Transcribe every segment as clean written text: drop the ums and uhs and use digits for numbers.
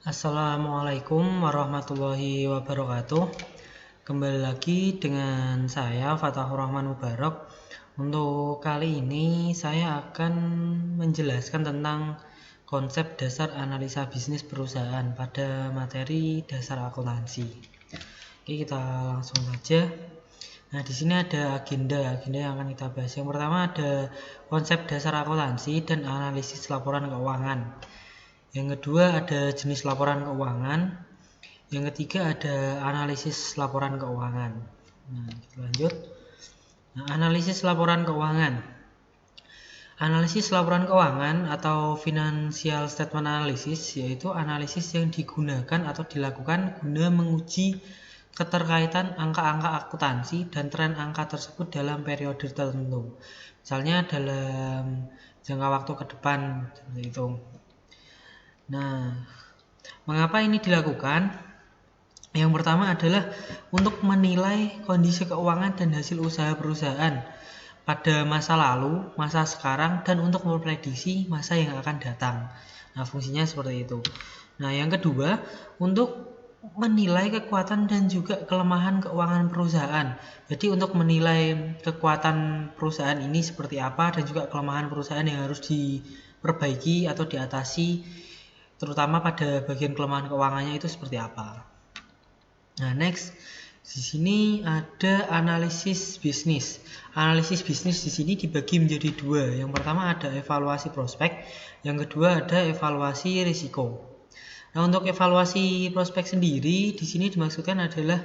Assalamualaikum warahmatullahi wabarakatuh. Kembali lagi dengan saya Fatahur Rahman Mubarak. Untuk kali ini saya akan menjelaskan tentang konsep dasar analisa bisnis perusahaan pada materi dasar akuntansi. Oke, kita langsung saja. Nah, di sini ada agenda yang akan kita bahas. Yang pertama ada konsep dasar akuntansi dan analisis laporan keuangan. Yang kedua ada jenis laporan keuangan. Yang ketiga ada analisis laporan keuangan. Nah, kita lanjut. Nah, analisis laporan keuangan. Analisis laporan keuangan atau financial statement analysis yaitu analisis yang digunakan atau dilakukan guna menguji keterkaitan angka-angka akuntansi dan tren angka tersebut dalam periode tertentu. Misalnya dalam jangka waktu ke depan seperti itu. Nah, mengapa ini dilakukan? Yang pertama adalah untuk menilai kondisi keuangan dan hasil usaha perusahaan pada masa lalu, masa sekarang, dan untuk memprediksi masa yang akan datang. Nah, fungsinya seperti itu. Nah, yang kedua, untuk menilai kekuatan dan juga kelemahan keuangan perusahaan. Jadi untuk menilai kekuatan perusahaan ini seperti apa dan juga kelemahan perusahaan yang harus diperbaiki atau diatasi, terutama pada bagian kelemahan keuangannya itu seperti apa. Nah, next di sini ada analisis bisnis. Analisis bisnis di sini dibagi menjadi dua. Yang pertama ada evaluasi prospek, yang kedua ada evaluasi risiko. Nah, untuk evaluasi prospek sendiri di sini dimaksudkan adalah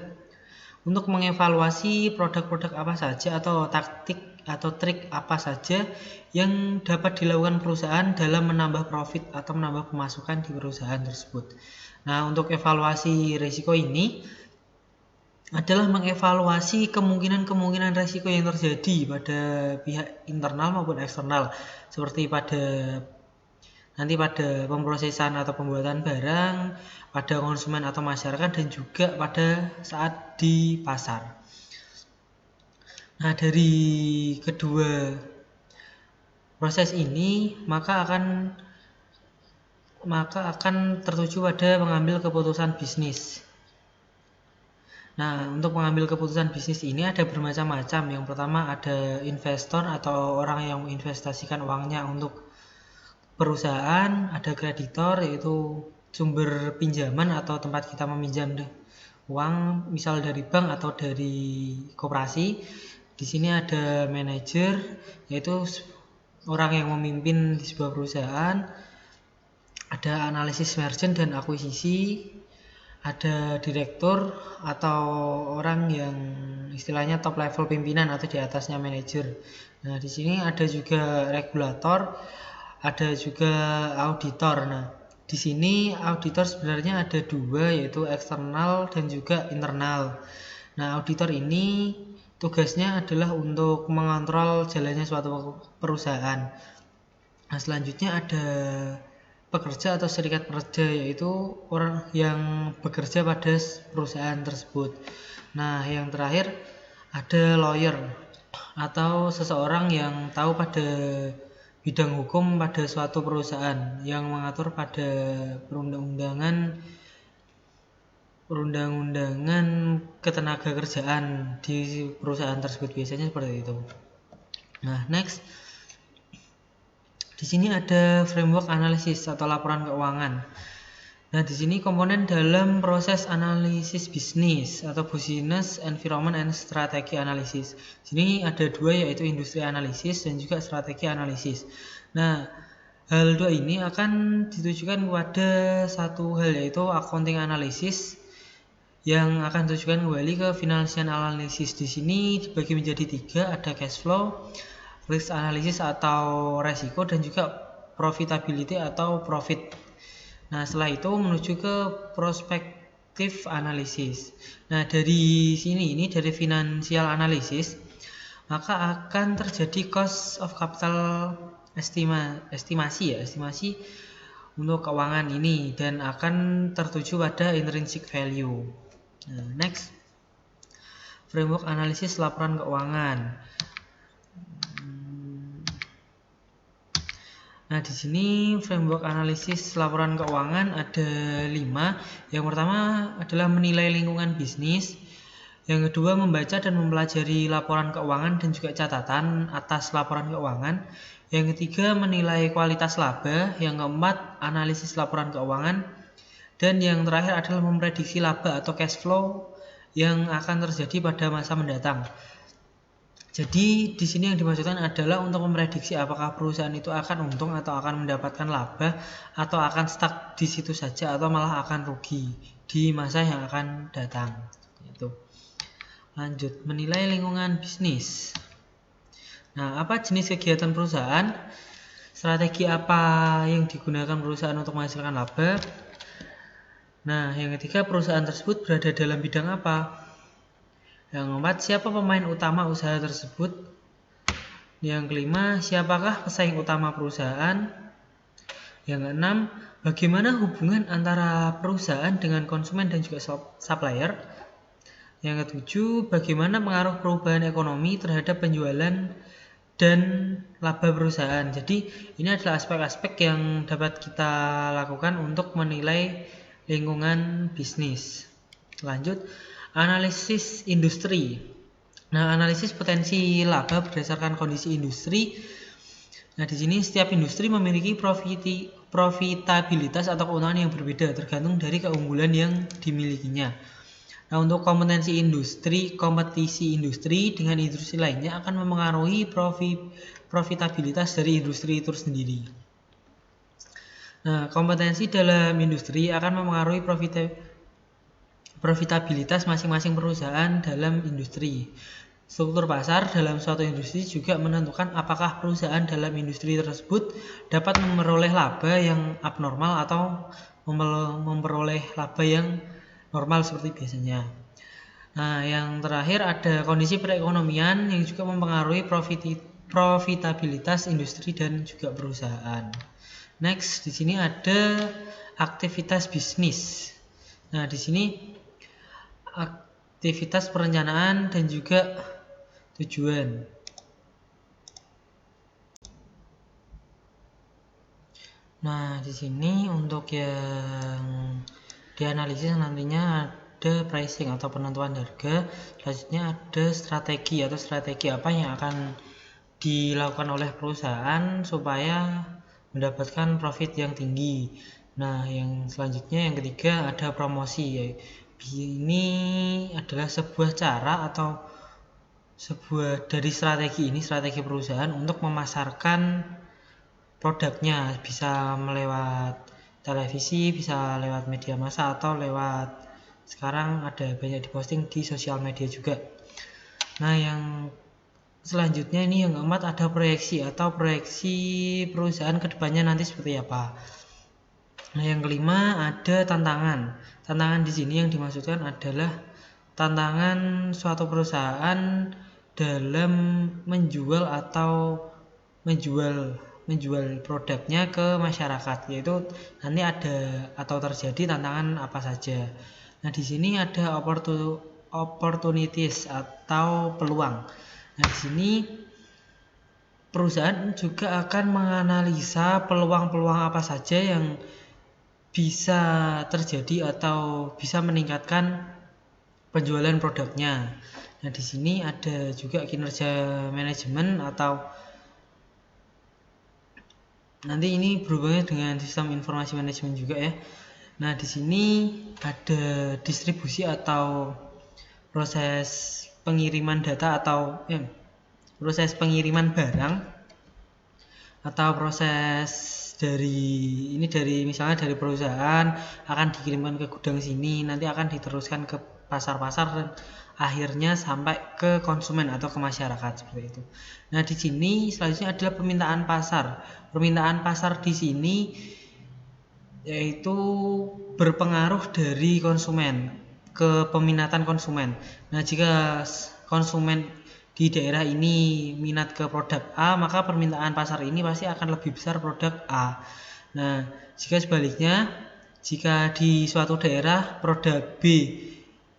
untuk mengevaluasi produk-produk apa saja atau taktik atau trik apa saja yang dapat dilakukan perusahaan dalam menambah profit atau menambah pemasukan di perusahaan tersebut. Nah, untuk evaluasi risiko ini adalah mengevaluasi kemungkinan-kemungkinan risiko yang terjadi pada pihak internal maupun eksternal, seperti pada pemrosesan atau pembuatan barang, pada konsumen atau masyarakat, dan juga pada saat di pasar. Nah, dari kedua proses ini maka akan tertuju pada mengambil keputusan bisnis. Nah, untuk mengambil keputusan bisnis ini ada bermacam-macam. Yang pertama ada investor atau orang yang menginvestasikan uangnya untuk perusahaan, ada kreditor yaitu sumber pinjaman atau tempat kita meminjam uang, misal dari bank atau dari koperasi. Di sini ada manajer, yaitu orang yang memimpin di sebuah perusahaan. Ada analisis merger dan akuisisi, ada direktur atau orang yang istilahnya top level pimpinan atau di atasnya manajer. Nah, di sini ada juga regulator, ada juga auditor. Nah, di sini auditor sebenarnya ada dua, yaitu eksternal dan juga internal. Nah, auditor ini tugasnya adalah untuk mengontrol jalannya suatu perusahaan. Nah, selanjutnya ada pekerja atau serikat pekerja, yaitu orang yang bekerja pada perusahaan tersebut. Nah, yang terakhir ada lawyer atau seseorang yang tahu pada bidang hukum pada suatu perusahaan yang mengatur pada perundang-undangan ketenaga kerjaan di perusahaan tersebut, biasanya seperti itu. Nah, next di sini ada framework analisis atau laporan keuangan. Nah, di sini komponen dalam proses analisis bisnis atau business environment and strategy analysis. Di sini ada dua, yaitu industri analisis dan juga strategi analisis. Nah, hal dua ini akan ditujukan kepada satu hal, yaitu accounting analysis, yang akan ditujukan kembali ke financial analysis. Di sini dibagi menjadi tiga, ada cash flow, risk analysis atau resiko, dan juga profitability atau profit. Nah, setelah itu menuju ke prospective analysis. Nah, dari sini dari financial analysis maka akan terjadi cost of capital estimasi untuk keuangan ini dan akan tertuju pada intrinsic value. Nah, next framework analisis laporan keuangan. Nah, di sini framework analisis laporan keuangan ada 5. Yang pertama adalah menilai lingkungan bisnis. Yang kedua, membaca dan mempelajari laporan keuangan dan juga catatan atas laporan keuangan. Yang ketiga, menilai kualitas laba. Yang keempat, analisis laporan keuangan. Dan yang terakhir adalah memprediksi laba atau cash flow yang akan terjadi pada masa mendatang. Jadi di sini yang dimaksudkan adalah untuk memprediksi apakah perusahaan itu akan untung atau akan mendapatkan laba atau akan stuck di situ saja atau malah akan rugi di masa yang akan datang. Itu. Lanjut, menilai lingkungan bisnis. Nah, apa jenis kegiatan perusahaan? Strategi apa yang digunakan perusahaan untuk menghasilkan laba? Nah, yang ketiga, perusahaan tersebut berada dalam bidang apa? Yang keempat, siapa pemain utama usaha tersebut? Yang kelima, siapakah pesaing utama perusahaan? Yang keenam, bagaimana hubungan antara perusahaan dengan konsumen dan juga supplier? Yang ketujuh, bagaimana pengaruh perubahan ekonomi terhadap penjualan dan laba perusahaan. Jadi ini adalah aspek-aspek yang dapat kita lakukan untuk menilai lingkungan bisnis. Lanjut, analisis industri. Nah, analisis potensi laba berdasarkan kondisi industri. Nah, di sini setiap industri memiliki profitabilitas atau keuntungan yang berbeda tergantung dari keunggulan yang dimilikinya. Nah, untuk kompetisi industri dengan industri lainnya akan memengaruhi profitabilitas dari industri itu sendiri. Nah, kompetensi dalam industri akan memengaruhi profitabilitas masing-masing perusahaan dalam industri. Struktur pasar dalam suatu industri juga menentukan apakah perusahaan dalam industri tersebut dapat memperoleh laba yang abnormal atau memperoleh laba yang normal seperti biasanya. Nah, yang terakhir ada kondisi perekonomian yang juga mempengaruhi profitabilitas industri dan juga perusahaan. Next, di sini ada aktivitas bisnis. Nah, di sini aktivitas perencanaan dan juga tujuan. Nah, di sini untuk yang dianalisis nantinya ada pricing atau penentuan harga. Selanjutnya ada strategi atau strategi apa yang akan dilakukan oleh perusahaan supaya mendapatkan profit yang tinggi. Nah, yang selanjutnya yang ketiga ada promosi. Ini adalah sebuah cara atau sebuah dari strategi perusahaan untuk memasarkan produknya, bisa melewat televisi, bisa lewat media massa atau lewat sekarang ada banyak diposting di sosial media juga. Nah, yang selanjutnya ini yang keempat ada proyeksi perusahaan kedepannya nanti seperti apa. Nah, yang kelima ada tantangan. Tantangan di sini yang dimaksudkan adalah tantangan suatu perusahaan dalam menjual produknya ke masyarakat, yaitu nanti ada atau terjadi tantangan apa saja. Nah, di sini ada opportunities atau peluang. Nah, di sini perusahaan juga akan menganalisa peluang-peluang apa saja yang bisa terjadi atau bisa meningkatkan penjualan produknya. Nah, di sini ada juga kinerja manajemen atau nanti ini berhubungan dengan sistem informasi manajemen juga ya. Nah, di sini ada distribusi atau proses pengiriman data atau proses pengiriman barang atau proses dari misalnya dari perusahaan akan dikirimkan ke gudang sini, nanti akan diteruskan ke pasar-pasar dan akhirnya sampai ke konsumen atau ke masyarakat seperti itu. Nah, di sini selanjutnya adalah permintaan pasar. Permintaan pasar di sini yaitu berpengaruh dari konsumen ke peminatan konsumen. Nah, jika konsumen di daerah ini minat ke produk A, maka permintaan pasar ini pasti akan lebih besar produk A. Nah, jika sebaliknya, jika di suatu daerah produk B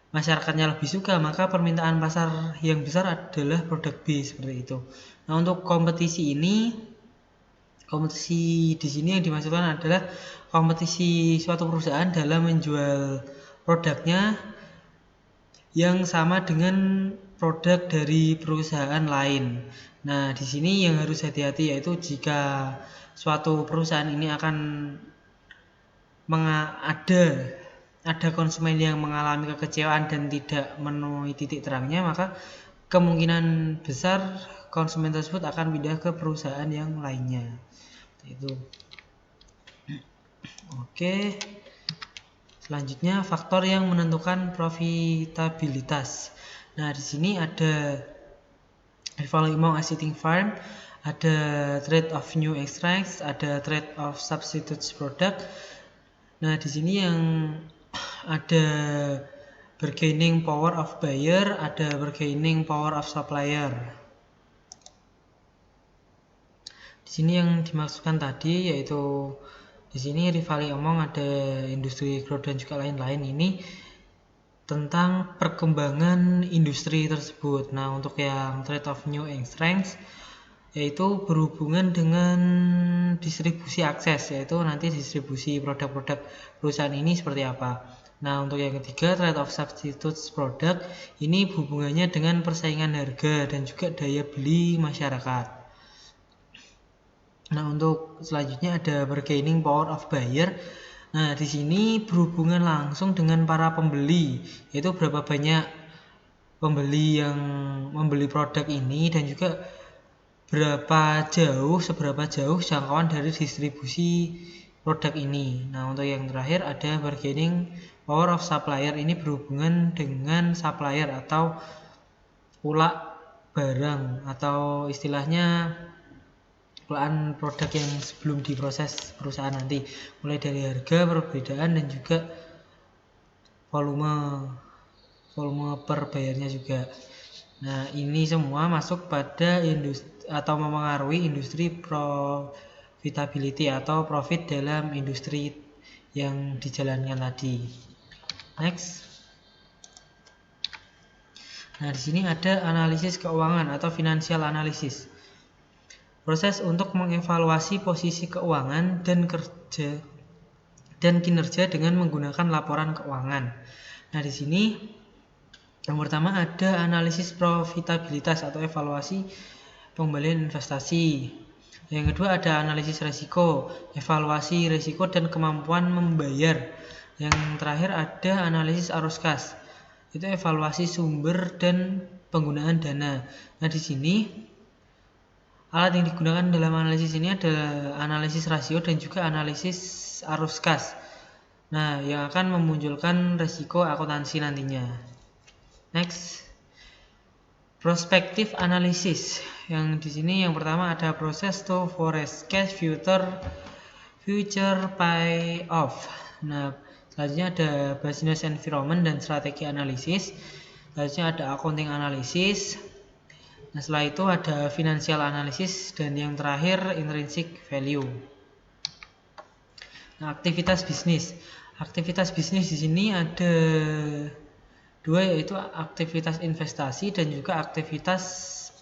masyarakatnya lebih suka, maka permintaan pasar yang besar adalah produk B seperti itu. Nah, untuk kompetisi ini Kompetisi di sini yang dimaksudkan adalah kompetisi suatu perusahaan dalam menjual produknya yang sama dengan produk dari perusahaan lain. Nah, di sini yang harus hati-hati yaitu jika suatu perusahaan ini akan ada konsumen yang mengalami kekecewaan dan tidak memenuhi titik terangnya, maka kemungkinan besar konsumen tersebut akan pindah ke perusahaan yang lainnya. Itu. Oke. Selanjutnya faktor yang menentukan profitabilitas. Nah, di sini ada value among existing farm, ada trade of new extracts, ada trade of substitutes product. Nah, di sini yang ada bargaining power of buyer, ada bargaining power of supplier. Di sini yang dimaksudkan tadi yaitu di sini rivalry among ada industri grow dan juga lain-lain, ini tentang perkembangan industri tersebut. Nah, untuk yang trade of new strengths yaitu berhubungan dengan distribusi akses, yaitu nanti distribusi produk-produk perusahaan ini seperti apa. Nah, untuk yang ketiga trade of substitutes product, ini hubungannya dengan persaingan harga dan juga daya beli masyarakat. Nah, untuk selanjutnya ada bargaining power of buyer. Nah, di sini berhubungan langsung dengan para pembeli, yaitu berapa banyak pembeli yang membeli produk ini dan juga seberapa jauh jangkauan dari distribusi produk ini. Nah, untuk yang terakhir ada bargaining power of supplier, ini berhubungan dengan supplier atau ulak barang atau istilahnya ulaan produk yang sebelum diproses perusahaan nanti, mulai dari harga, perbedaan dan juga volume per bayarnya juga. Nah, ini semua masuk pada industri atau memengaruhi industri profitability atau profit dalam industri yang dijalankan tadi. Next. Nah, di sini ada analisis keuangan atau financial analysis. Proses untuk mengevaluasi posisi keuangan dan kinerja dengan menggunakan laporan keuangan. Nah, di sini yang pertama ada analisis profitabilitas atau evaluasi pembelian investasi. Yang kedua ada analisis risiko, evaluasi risiko dan kemampuan membayar. Yang terakhir ada analisis arus kas, itu evaluasi sumber dan penggunaan dana. Nah, di sini alat yang digunakan dalam analisis ini adalah analisis rasio dan juga analisis arus kas. Nah, yang akan memunculkan risiko akuntansi nantinya. Next, prospective analysis. Yang di sini yang pertama ada proses to forecast cash future payoff. Nah, selanjutnya ada business environment dan strategi analisis. Selanjutnya ada accounting analysis. Nah, setelah itu ada financial analysis dan yang terakhir intrinsic value. Nah, aktivitas bisnis. Aktivitas bisnis di sini ada dua, yaitu aktivitas investasi dan juga aktivitas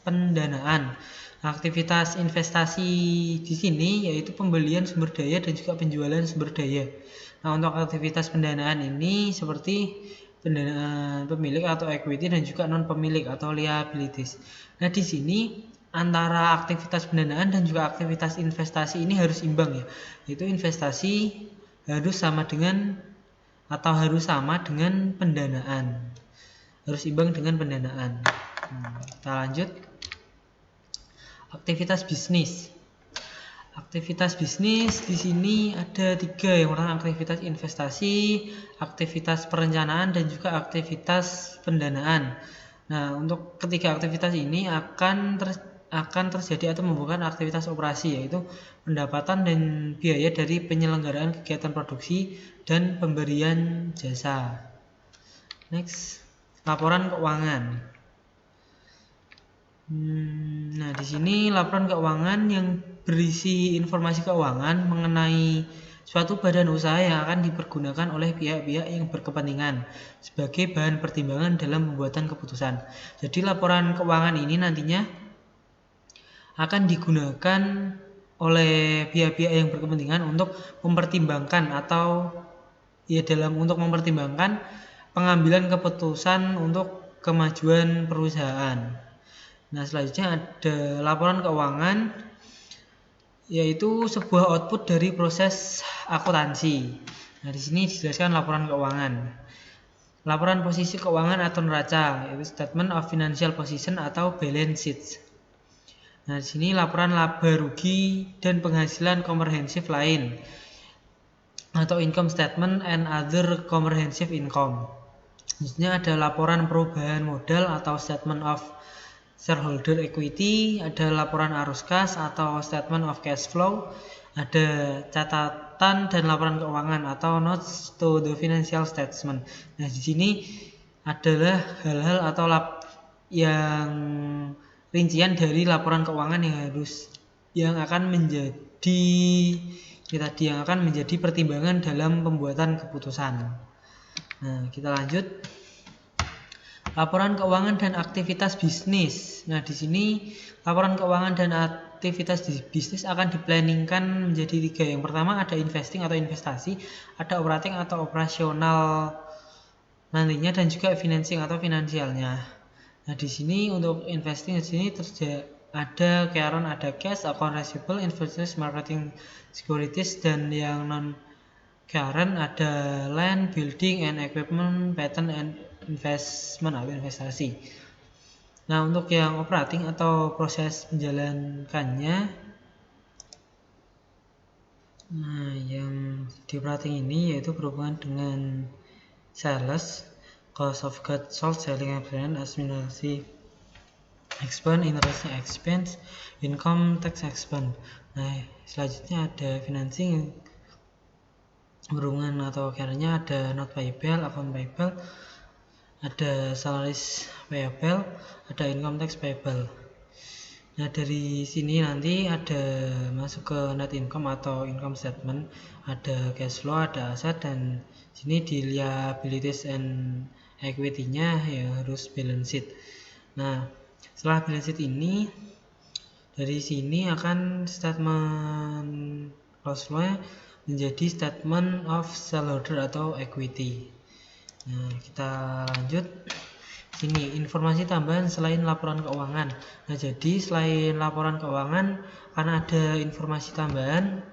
pendanaan. Aktivitas investasi di sini yaitu pembelian sumber daya dan juga penjualan sumber daya. Nah, untuk aktivitas pendanaan ini seperti pendanaan pemilik atau equity dan juga non pemilik atau liabilities. Nah, di sini antara aktivitas pendanaan dan juga aktivitas investasi ini harus imbang ya. Yaitu investasi harus sama dengan pendanaan. Harus imbang dengan pendanaan. Kita lanjut. Aktivitas bisnis. Aktivitas bisnis di sini ada 3. Yang pertama aktivitas investasi, aktivitas perencanaan dan juga aktivitas pendanaan. Nah, untuk ketiga aktivitas ini akan terjadi atau membuka aktivitas operasi, yaitu pendapatan dan biaya dari penyelenggaraan kegiatan produksi dan pemberian jasa. Next, laporan keuangan. Nah, di sini laporan keuangan yang berisi informasi keuangan mengenai suatu badan usaha yang akan dipergunakan oleh pihak-pihak yang berkepentingan sebagai bahan pertimbangan dalam pembuatan keputusan. Jadi laporan keuangan ini nantinya akan digunakan oleh pihak-pihak yang berkepentingan untuk mempertimbangkan atau untuk mempertimbangkan pengambilan keputusan untuk kemajuan perusahaan. Nah, selanjutnya ada laporan keuangan, yaitu sebuah output dari proses akuntansi. Nah, di sini dijelaskan laporan keuangan. Laporan posisi keuangan atau neraca, yaitu statement of financial position atau balance sheet. Nah, di sini laporan laba rugi dan penghasilan komprehensif lain atau income statement and other comprehensive income. Selanjutnya ada laporan perubahan modal atau statement of shareholder equity, ada laporan arus kas atau statement of cash flow, ada catatan dan laporan keuangan atau notes to the financial statement. Nah, di sini adalah hal-hal atau yang rincian dari laporan keuangan yang akan menjadi pertimbangan dalam pembuatan keputusan. Nah, kita lanjut. Laporan keuangan dan aktivitas bisnis. Nah, di sini laporan keuangan dan aktivitas bisnis akan diplanningkan menjadi 3. Yang pertama ada investing atau investasi, ada operating atau operasional nantinya, dan juga financing atau finansialnya. Nah, di sini untuk investing di sini ada current, ada cash, account receivable, investment, marketing, securities, dan yang non current ada land, building and equipment, patent and investment atau investasi. Nah, untuk yang operating atau proses menjalankannya, nah yang di operating ini yaitu berhubungan dengan sales, cost of goods sold, selling expense, administrasi expense, interest expense, income tax expense. Nah, selanjutnya ada financing berhubungan atau caranya ada not payable, account payable, ada salaries payable, ada income tax payable. Nah, dari sini nanti ada masuk ke net income atau income statement, ada cash flow, ada aset, dan sini di liabilities and equity-nya ya harus balance sheet. Nah, setelah balance sheet ini, dari sini akan statement cash flow menjadi statement of shareholder atau equity. Nah, kita lanjut. Sini informasi tambahan selain laporan keuangan. Nah, jadi selain laporan keuangan akan ada informasi tambahan.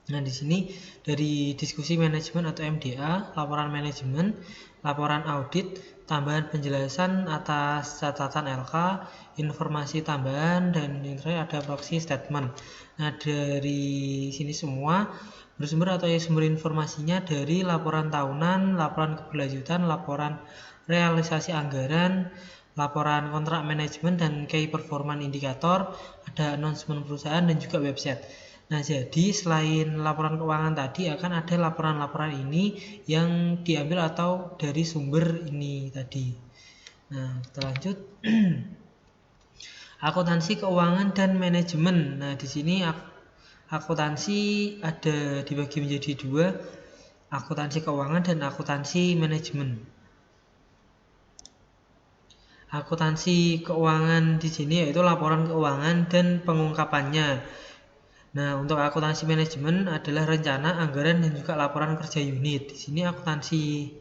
Nah, di sini dari diskusi manajemen atau MDA, laporan manajemen, laporan audit, tambahan penjelasan atas catatan LK, informasi tambahan, dan yang terakhir ada proxy statement. Nah, dari sini semua bersumber atau sumber informasinya dari laporan tahunan, laporan keberlanjutan, laporan realisasi anggaran, laporan kontrak manajemen, dan key performance indikator, ada announcement perusahaan, dan juga website. Nah, jadi selain laporan keuangan tadi akan ada laporan-laporan ini yang diambil atau dari sumber ini tadi. Nah, kita lanjut. Akuntansi keuangan dan manajemen. Nah, di sini akuntansi ada dibagi menjadi 2, akuntansi keuangan dan akuntansi manajemen. Akuntansi keuangan di sini yaitu laporan keuangan dan pengungkapannya. Nah, untuk akuntansi manajemen adalah rencana, anggaran, dan juga laporan kerja unit. Di sini akuntansi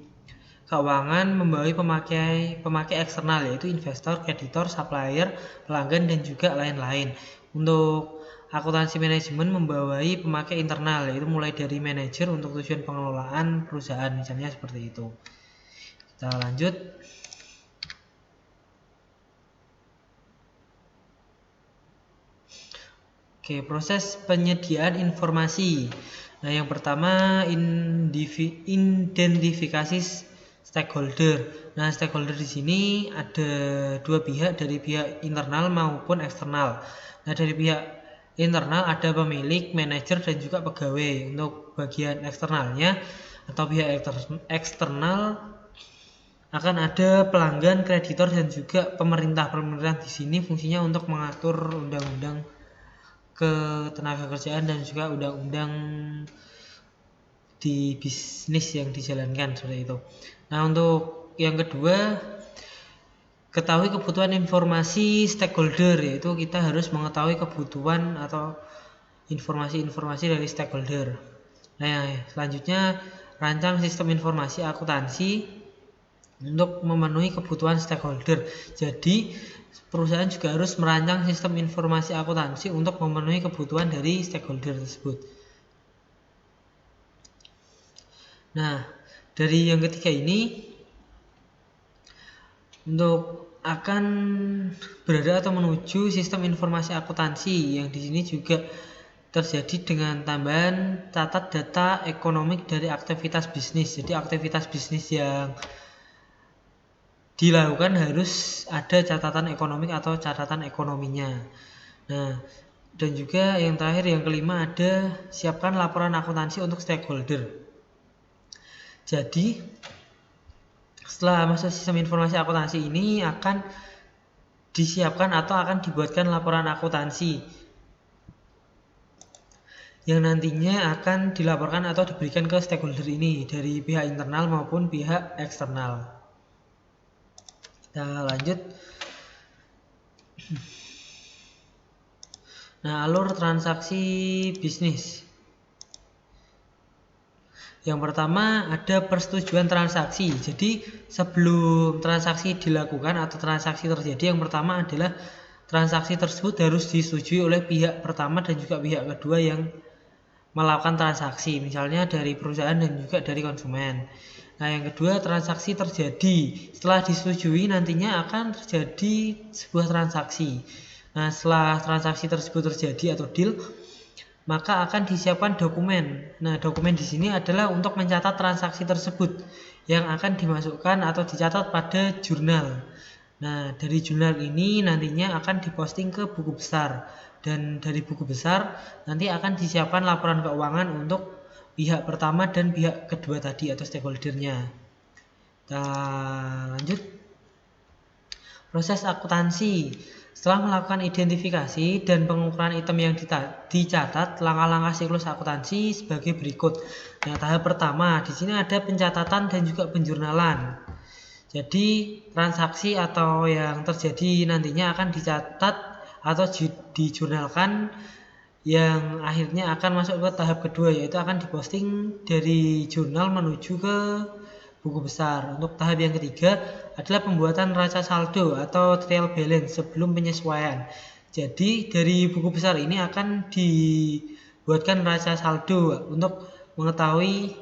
keuangan membawahi pemakai eksternal, yaitu investor, kreditor, supplier, pelanggan, dan juga lain-lain. Untuk akuntansi manajemen membawahi pemakai internal, yaitu mulai dari manajer untuk tujuan pengelolaan perusahaan, misalnya seperti itu. Kita lanjut. Oke, proses penyediaan informasi. Nah, yang pertama identifikasi stakeholder. Nah, stakeholder di sini ada 2 pihak, dari pihak internal maupun eksternal. Nah, dari pihak internal ada pemilik, manajer, dan juga pegawai. Untuk bagian eksternalnya atau pihak eksternal akan ada pelanggan, kreditor, dan juga pemerintah. Pemerintah di sini fungsinya untuk mengatur undang-undang ketenagakerjaan dan juga undang-undang di bisnis yang dijalankan seperti itu. Nah, untuk yang kedua, ketahui kebutuhan informasi stakeholder, yaitu kita harus mengetahui kebutuhan atau informasi-informasi dari stakeholder. Nah, selanjutnya rancang sistem informasi akuntansi untuk memenuhi kebutuhan stakeholder. Jadi, perusahaan juga harus merancang sistem informasi akuntansi untuk memenuhi kebutuhan dari stakeholder tersebut. Nah, dari yang ketiga ini, untuk akan berada atau menuju sistem informasi akuntansi yang di sini juga terjadi dengan tambahan catat data ekonomik dari aktivitas bisnis. Jadi aktivitas bisnis yang dilakukan harus ada catatan ekonomik atau catatan ekonominya. Nah, dan juga yang terakhir, yang kelima, ada siapkan laporan akuntansi untuk stakeholder. Jadi setelah masuk sistem informasi akuntansi ini akan disiapkan atau akan dibuatkan laporan akuntansi yang nantinya akan dilaporkan atau diberikan ke stakeholder ini dari pihak internal maupun pihak eksternal. Kita lanjut. Nah, alur transaksi bisnis. Yang pertama ada persetujuan transaksi. Jadi sebelum transaksi dilakukan atau transaksi terjadi, yang pertama adalah transaksi tersebut harus disetujui oleh pihak pertama dan juga pihak kedua yang melakukan transaksi, misalnya dari perusahaan dan juga dari konsumen. Nah, yang kedua, transaksi terjadi. Setelah disetujui, nantinya akan terjadi sebuah transaksi. Nah, setelah transaksi tersebut terjadi atau deal, maka akan disiapkan dokumen. Nah, dokumen di sini adalah untuk mencatat transaksi tersebut yang akan dimasukkan atau dicatat pada jurnal. Nah, dari jurnal ini nantinya akan diposting ke buku besar. Dan dari buku besar nanti akan disiapkan laporan keuangan untuk pihak pertama dan pihak kedua tadi atau stakeholdernya. Kita lanjut. Proses akuntansi. Setelah melakukan identifikasi dan pengukuran item yang dicatat, langkah-langkah siklus akuntansi sebagai berikut. Nah, tahap pertama di sini ada pencatatan dan juga penjurnalan. Jadi transaksi atau yang terjadi nantinya akan dicatat atau dijurnalkan, yang akhirnya akan masuk ke tahap kedua, yaitu akan diposting dari jurnal menuju ke buku besar. Untuk tahap yang ketiga adalah pembuatan neraca saldo atau trial balance sebelum penyesuaian. Jadi dari buku besar ini akan dibuatkan neraca saldo untuk mengetahui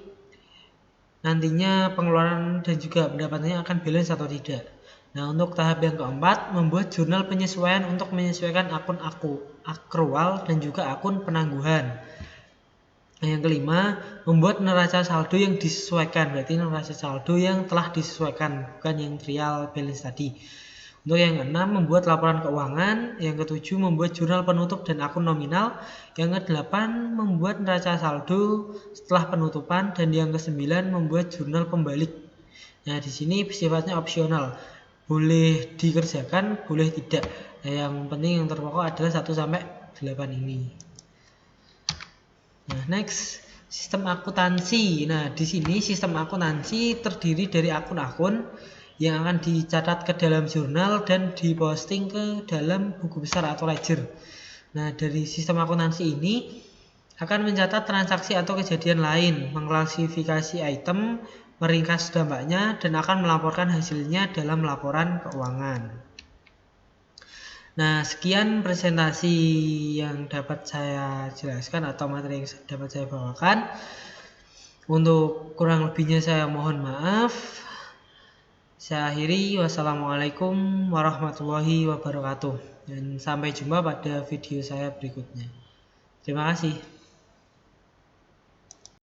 nantinya pengeluaran dan juga pendapatannya akan balance atau tidak. Nah, untuk tahap yang keempat, membuat jurnal penyesuaian untuk menyesuaikan akun akrual dan juga akun penangguhan. Nah, yang kelima, membuat neraca saldo yang disesuaikan, berarti neraca saldo yang telah disesuaikan, bukan yang trial balance tadi. Untuk yang keenam, membuat laporan keuangan. Yang ketujuh, membuat jurnal penutup dan akun nominal. Yang kedelapan, membuat neraca saldo setelah penutupan. Dan yang kesembilan, membuat jurnal pembalik. Nah, di sini sifatnya opsional, boleh dikerjakan, boleh tidak. Nah, yang penting yang terpokok adalah 1-8 ini. Nah, next, sistem akuntansi. Nah, di sini sistem akuntansi terdiri dari akun-akun yang akan dicatat ke dalam jurnal dan diposting ke dalam buku besar atau ledger. Nah, dari sistem akuntansi ini akan mencatat transaksi atau kejadian lain, mengklasifikasi item, meringkas dampaknya, dan akan melaporkan hasilnya dalam laporan keuangan. Nah, sekian presentasi yang dapat saya jelaskan atau materi yang dapat saya bawakan. Untuk kurang lebihnya saya mohon maaf. Saya akhiri. Wassalamualaikum warahmatullahi wabarakatuh. Dan sampai jumpa pada video saya berikutnya. Terima kasih.